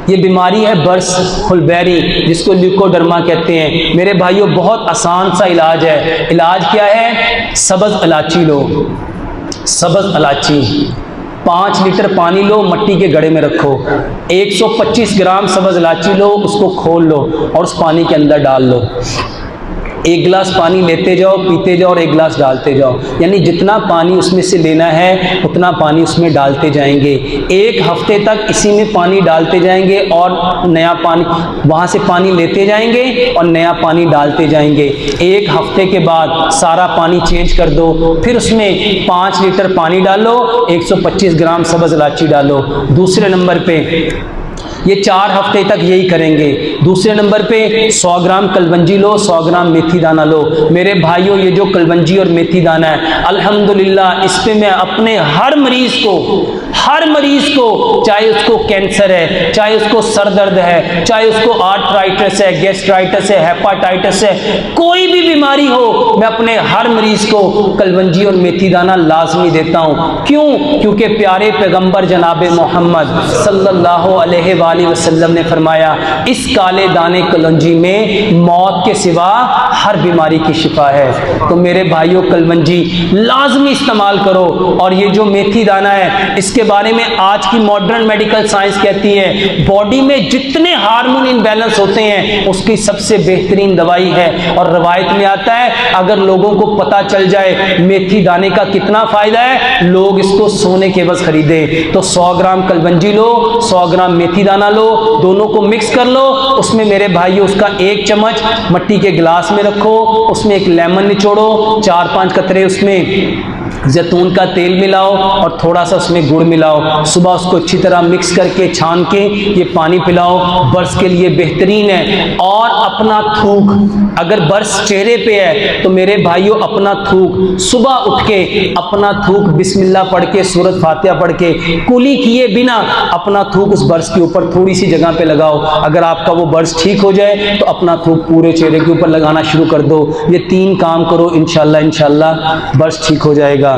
ये बीमारी है बर्स फुलबेरी, जिसको ल्यूकोडर्मा कहते हैं। मेरे भाइयों बहुत आसान सा इलाज है। इलाज क्या है? सब्ज़ इलायची लो, सब्ज़ इलायची 5 लीटर पानी लो, मट्टी के घड़े में रखो, 125 ग्राम सब्ज़ इलायची लो, उसको खोल लो और उस पानी के अंदर डाल लो। 1 गिलास पानी लेते जाओ, पीते जाओ और 1 गिलास डालते जाओ, यानी जितना पानी उसमें से लेना है उतना पानी उसमें डालते जाएंगे। 1 हफ्ते तक इसी में पानी डालते जाएंगे और नया पानी वहाँ से पानी लेते जाएंगे और नया पानी डालते जाएंगे। 1 हफ्ते के बाद सारा पानी चेंज कर दो, फिर उसमें 5 लीटर पानी डालो, 125 ग्राम सब्ज़ इलायची डालो। दूसरे नंबर पे ये 4 हफ्ते तक यही करेंगे। दूसरे नंबर पे 100 ग्राम कलवंजी लो, 100 ग्राम मेथी दाना लो। मेरे भाइयों ये जो कलवंजी और मेथी दाना है, अल्हम्दुलिल्लाह इस पे मैं अपने हर मरीज को, चाहे उसको कैंसर है, चाहे उसको सर दर्द है, चाहे उसको आर्थराइटिस है, गैस्ट्राइटिस है, हेपाटाइटिस है, कोई भी बीमारी हो, मैं अपने हर मरीज को कलवंजी और मेथी दाना लाजमी देता हूँ। क्यों? क्योंकि प्यारे पैगंबर जनाब मोहम्मद सल्लल्लाहु अलैहि वसल्लम ने फरमाया, इस काले दाने कलवंजी में मौत के सिवा हर बीमारी की शिफा है। तो मेरे भाइयों कलवंजी लाजमी इस्तेमाल करो। और ये जो मेथी दाना है, इसके बारे में आज की मॉडर्न मेडिकल साइंस कहती है बॉडी में जितने हार्मोन इनबैलेंस होते हैं उसकी सबसे बेहतरीन दवाई है। और रवायत में आता है अगर लोगों को पता चल जाए मेथी दाने का कितना फायदा है, लोग इसको सोने के बस खरीदे। तो 100 ग्राम कलवंजी लो, 100 ग्राम मेथी दाना लो, दोनों को मिक्स कर लो। उसमें मेरे भाइयों उसका 1 चम्मच मट्टी के गिलास में रखो, उसमें एक लेमन निचोड़ो, 4-5 कतरे उसमें जैतून का तेल मिलाओ और थोड़ा सा उसमें गुड़ मिलाओ। सुबह उसको अच्छी तरह मिक्स करके छान के ये पानी पिलाओ, बर्स के लिए बेहतरीन है। और अपना थूक, अगर बर्स चेहरे पे है तो मेरे भाइयों अपना थूक सुबह उठ के अपना थूक बिस्मिल्लाह पढ़ के, सूरत फातिहा पढ़ के, कुली किए बिना अपना थूक उस बर्स के ऊपर थोड़ी सी जगह पे लगाओ। अगर आपका वो बर्स ठीक हो जाए तो अपना थूक पूरे चेहरे के ऊपर लगाना शुरू कर दो। ये 3 काम करो, इंशाल्लाह बर्स ठीक हो जाएगा।